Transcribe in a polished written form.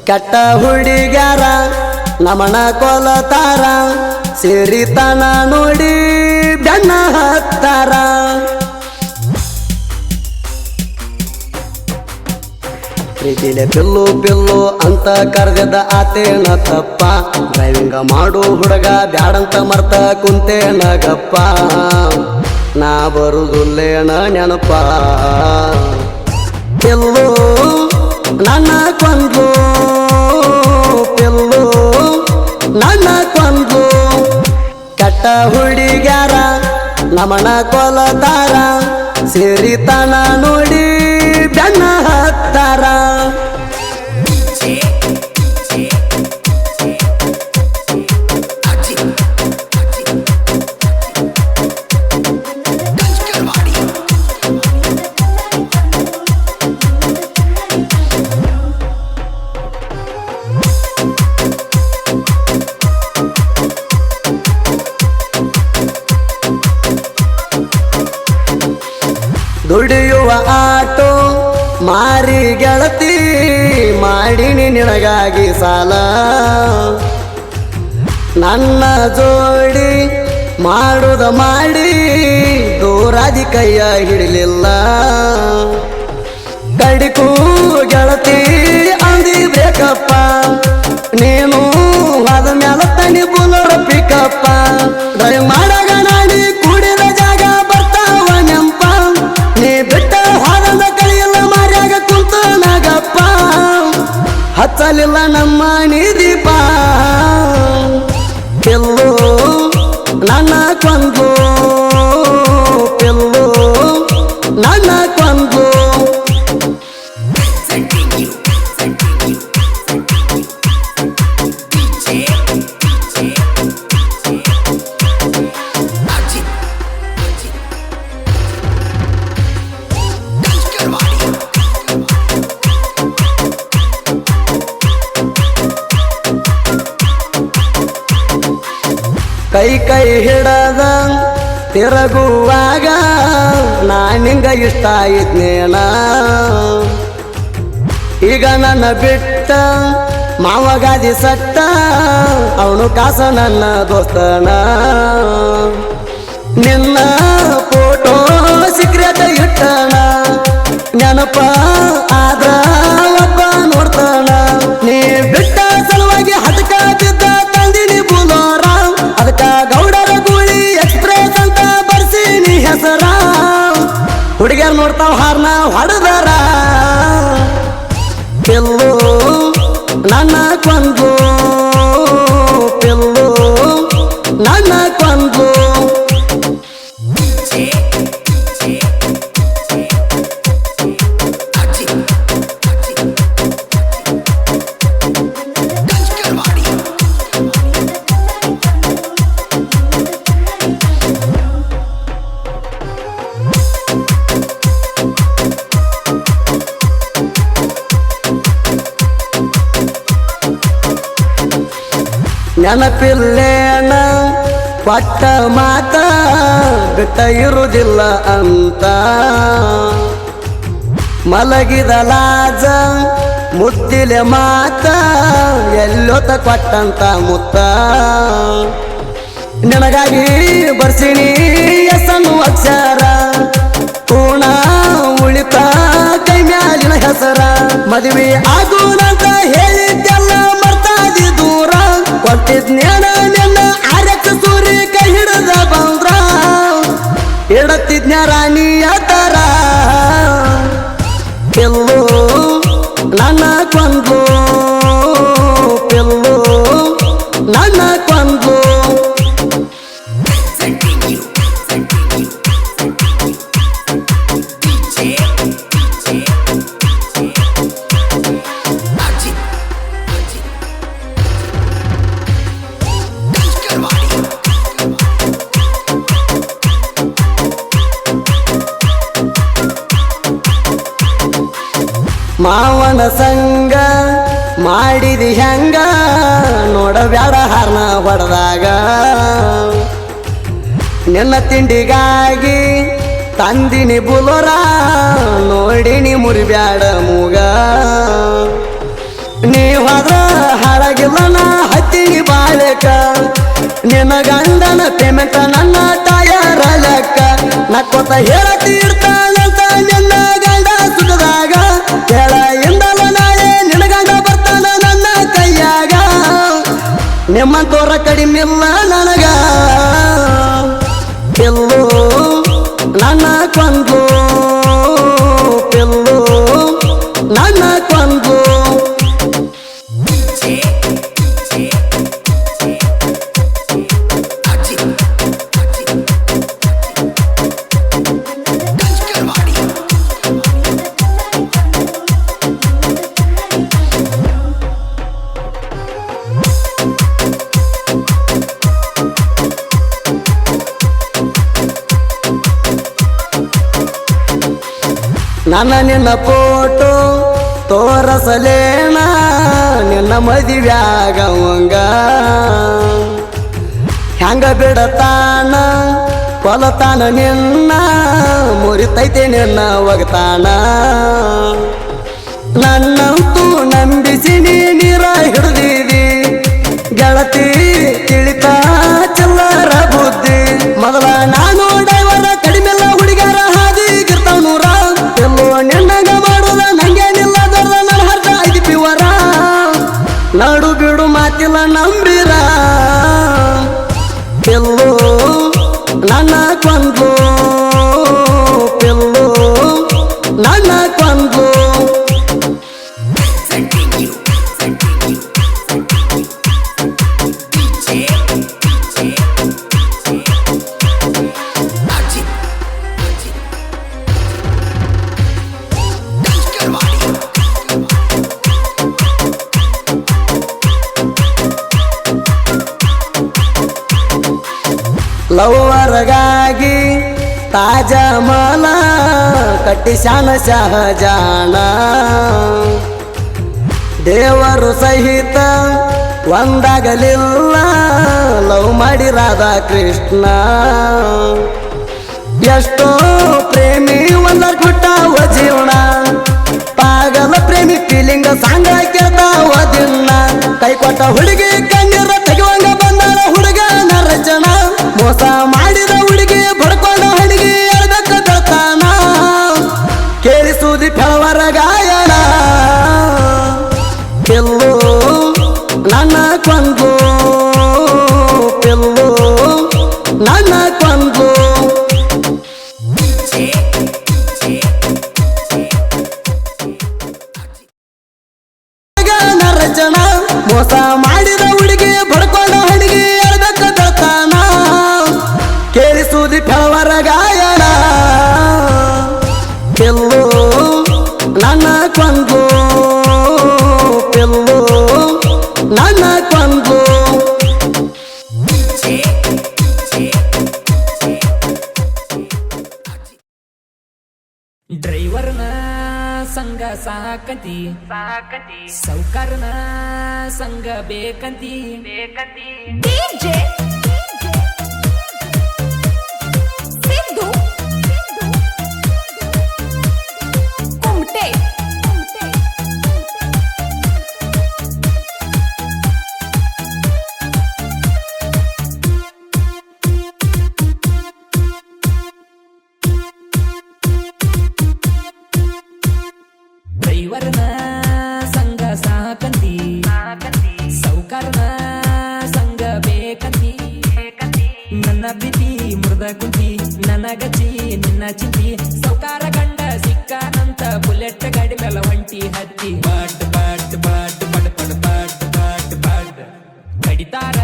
ಕೆಟ್ಟ ಹುಡುಗ್ಯಾರ ನಮನ ಕೊಲತಾರ ಸೇರಿತನ ನೋಡಿ ಬೆನ್ನ ಹತ್ತಾರ ಪ್ರೀತಿಲೆ ಪಿಲ್ಲು ಪಿಲ್ಲು ಅಂತ ಕರೆದ ಆತೇನ ತಪ್ಪ ಡ್ರೈವಿಂಗ ಮಾಡು ಹುಡುಗ ಬ್ಯಾಡಂತ ಮರ್ತ ಕುಂತೇನಗಪ್ಪ ನಾ ಬರುದುಲ್ಲೇನ ನೆನಪ ಪಿಲ್ಲು ನನ್ನ ಕೊಂದ್ಲು ಪಿಲ್ಲು ನನ್ನ ಕೊಂದ್ಲು ಕೆಟ್ಟ ಹುಡುಗ್ಯಾರ ನಮನ ಕೊಲತಾರ ಸೇರಿತನ ನೋಡಿ ಬೆನ್ನ ಹತ್ತಾರ ದುಡಿಯುವ ಆಟೋ ಮಾರಿ ಗೆಳತಿ ಮಾಡಿನಿ ನಿನಗಾಗಿ ಸಾಲ ನನ್ನ ಜೋಡಿ ಮಾಡುದ ಮಾಡಿ ದೂರಾದಿ ಕೈಯ ಹಿಡಿಲಿಲ್ಲ ಕಡಿಕೂ ಗೆಳತಿ ಅಂದಿ ಬೇಕಪ್ಪ ನೀನು ಅದ ಮ್ಯಾಲ ತನಿ ಬುಲೋರ ಪಿಕಪ್ಪ ಡ್ರೈವ್ ಮಾಡಾಗ ನಾಡಿ ಕೂಡಿದ ಜಾಗ ಬರ್ತಾವ ನೆಂಪ ನೀ ಬಿಟ್ಟ ಹಾದಂದ ಕಳಿಯಲ್ಲ ಮಾರ್ಯಾಗ ಕುಂತ ನಾಗಪ್ಪ ಹಚ್ಚಲಿಲ್ಲ ನಮ್ಮ ನಿದೀಪ ಪಿಲ್ಲು ನನ್ನ ಕೊಂದು ಪಿಲ್ಲು ನನ್ನ ಕೊಂದು ಕೈ ಕೈ ಹಿಡದ ತಿರುಗುವಾಗ ನಾನಿಂಗ ಇಷ್ಟ ಇದ್ನೇನ ಈಗ ನನ್ನ ಬಿಟ್ಟ ಮಾವಗಾದಿ ಸಟ್ಟ ಅವನು ಕಾಸ ನನ್ನ ದೋಸ್ತನ ನಿನ್ನ ಫೋಟೋ ಸೀಕ್ರೆಟ್ ಇಟ್ಟಣ ನೆನಪ ಆದ್ರ ಒಬ್ಬ ನೋಡ್ತಾನ ನೀ ಬಿಟ್ಟ ಸಲುವಾಗಿ ಹದಕ ಬಿದ್ದ ತಂದಿನಿ ಬುಲೋರ ಅದಕ್ಕ ಗೌಡರ ಗೂಳಿ ಎಕ್ಸ್ಪ್ರೆಸ್ ಅಂತ ಬರ್ಸೀನಿ ಹೆಸರ ಹುಡುಗಿಯರ್ ನೋಡ್ತಾವ ಹಾರ್ನ ಹೊಡೆದಾರ ಪಿಲ್ಲು ನನ್ನ ಕೊಂದು ಪಿಲ್ಲು ನನ್ನ ಕೊಂದು ನೆನಪಿಲ್ಲೇನ ಪಟ್ಟ ಮಾತ ಬಿಟ್ಟ ಇರುವುದಿಲ್ಲ ಅಂತ ಮಲಗಿದ ಲಾಜ ಮುದ್ದಿಲೆ ಮಾತ ಎಲ್ಲೊತ್ತ ಕೊಟ್ಟಂತ ಮುತ್ತ ನಿನಗಾಗಿ ಬರ್ಸಿನಿ ಎಸನ್ನು ಅಕ್ಷರ ಪೂರ್ಣ ಉಳಿತ ಕೈ ಮ್ಯಾಲಿನ ಹೆಸರ ಮದುವೆ ಆಗೋಣಂತ ಹೇಳಿದ್ದೆಲ್ಲ ಮರ್ತಾದಿ ದೂರ ಕೊಟ್ಟಿದ್ನೇನ ನಿನ್ನ ಆರಕ್ಷ ಸೂರಿ ಕೈ ಹಿಡದ ಬಂದ್ರ ಇಡತ್ತಿದ್ನ ರಾಣಿಯ ತರ ಪಿಲ್ಲು ನನ್ನ ಕೊಂದು ಪಿಲ್ಲು ನನ್ನ ಕೊಂದು ಮಾವನ ಸಂಗ ಮಾಡಿದಿ ಹೆಂಗ ನೋಡಬ್ಯಾಡ ಹಾರ್ನ ಹೊಡೆದಾಗ ನಿನ್ನ ತಿಂಡಿಗಾಗಿ ತಂದಿನಿ ಬುಲೋರ ನೋಡಿನಿ ಮುರಿಬ್ಯಾಡ ಮೂಗ ನೀ ಹೋದ್ರ ಹಾಳಾಗಿಲ್ಲ ನಾ ಹತ್ತಿನಿ ಬಾಳಕ ನಿನ್ನ ಗಂಡನ ಪೇಮೆಂಟ್ ನನ್ನ ತಾಯಾರ ಲೆಕ್ಕ ನಕ್ಕೋತ ಹೇಳತಿ ಇರ್ತಾನಂತ ನಿನ್ನ ಗಂಡ ಸುಖದಾಗ ಹೇಳ ಇಂದಲ ನಾಳೆ ನಿನ್ನ ಗಂಡ ಬರ್ತಾನ ನನ್ನ ಕೈಯಾಗ ನಿಮ್ಮಂತೋರ ಕಡಿಮಿಲ್ಲ ನನಗ ಪಿಲ್ಲು ನನ್ನ ಕೊಂದು ಪಿಲ್ಲು ನನ್ನ ಕೊಂದು ನನ್ನ ನಿನ್ನ ಫೋಟೋ ತೋರಸಲೇನ ನಿನ್ನ ಮದುವ್ಯಾಗವಂಗ ಹೆಂಗ ಬಿಡತಾನ ಕೊಲತಾನ ನಿನ್ನ ಮುರಿತೈತೆ ನಿನ್ನ ಒಗತಾನ ನನ್ನಂತೂ ನಂಬಿಸಿ ನೀರ ಹಿಡಿದಿದಿ ಗೆಳತಿ ತಿಳಿತ ಚಿಲ್ಲರ ಬುದ್ಧಿ ಮೊದಲ ನಾನು ಡೈವರ ಕಡಿಮೆಲ್ಲ ಹುಡುಗಾರ ಹಾದಿಗಿರ್ತಾವ ನೂರ ಎಲ್ಲೋ ನಿನ್ನಗ ಮಾಡೋದ ನಂಗೇನಿಲ್ಲ ದೊಡ್ಡ ನನ್ನ ಹರ್ದ ಐದು ಪಿವರ ನಾಡು ಬಿಡು ಮಾತಿಲ್ಲ ನಂಬಿರ ಎಲ್ಲೋ ನನ್ನ ಕೊಂದು ಎಲ್ಲೋ ನನ್ನ ಕೊಂದು ಲವ್ವರ್ಗಾಗಿ ತಾಜ ಮಲ ಕಟ್ಟಿಸ್ಯಾನ ಶಹಜಾನ ದೇವರು ಸಹಿತ ಒಂದಾಗಲಿಲ್ಲ ಲವ್ ಮಾಡಿ ರಾಧಾ ಕೃಷ್ಣ ಎಷ್ಟೋ ಪ್ರೇಮಿ ಒಂದರ್ ಬಿಟ್ಟಾವ ಜೀವನ ಪಾಗಲ ಪ್ರೇಮಿ ಫೀಲಿಂಗ್ ಸಾಂಗ ಕೇಳ್ತಾವ ದಿನ ಕೈ ಕೊಟ್ಟ ಹುಡುಗಿ ಕಣ್ಣೀರ ತೆಗೆಯುವಂಗ ಬಂದಾಳ ಹುಡುಗನ ರಚನ ಮೋಸ ಮಾಡಿದ ಹುಡುಗಿ ಬಡ್ಕೊಂಡ ಹುಡುಗಿ ಎಳ್ಬೇಕ ಬೆಳ್ತಾನ ಕೇಳಿಸುದಿ ಫೆಳವರ ಗಾಯನ ಪಿಲ್ಲು ನನ್ನ ಕೊಂದು ಪಿಲ್ಲು ನನ್ನ ಕೊಂದು ರಚನ ಮೋಸ ಮಾಡಿದ ಹುಡುಗಿ ಬಡ್ಕೊಂಡ ಹುಡುಗಿ ಎಳ್ಬೇಕ ಬೆಳ್ತಾನ ಕೇಳಿಸುದಿ ಫೆಳವರ ಗಾಯನ ಪಿಲ್ಲು ನನ್ನ ಕೊಂದು ಪಿಲ್ಲು ನನ್ನ ಕೊಂದು ಡ್ರೈವರ್ನ ಸಂಗ ಸಾಕಂತಿ ಸೌಕರ್ನ ಸಂಗ ಬೇಕಂತಿ ಡಿಜೆ ಸಿದ್ದು ಕುಮಟೆ ಡ್ರೈವರ್ನ ಸಂಗ ಸಾಕಂತಿ ಸೌಕರ್ನ ಸಂಗ ಬೇಕಂತಿ ನನ್ನ ಪ್ರೀತಿ ಮುರ್ದ ಕುಂತಿ ನನಗಚ್ಚಿ ನಿನ್ನ ಚಿಂತಿ ಸೌಕಾರ ಗಂಡ ಸಿಕ್ಕಾನಂತ ಬುಲೆಟ್ ಗಾಡಿ ಮೇಲೆ ಹೊಂಟಿ ಹತ್ತಿ ಬಡ್ ಬಡ್ ಬಡ್ ಬಡ್ ಬಡ್ ಬಡ್ ಬಡ್ ಬಡ್ ಕಡಿತಾರ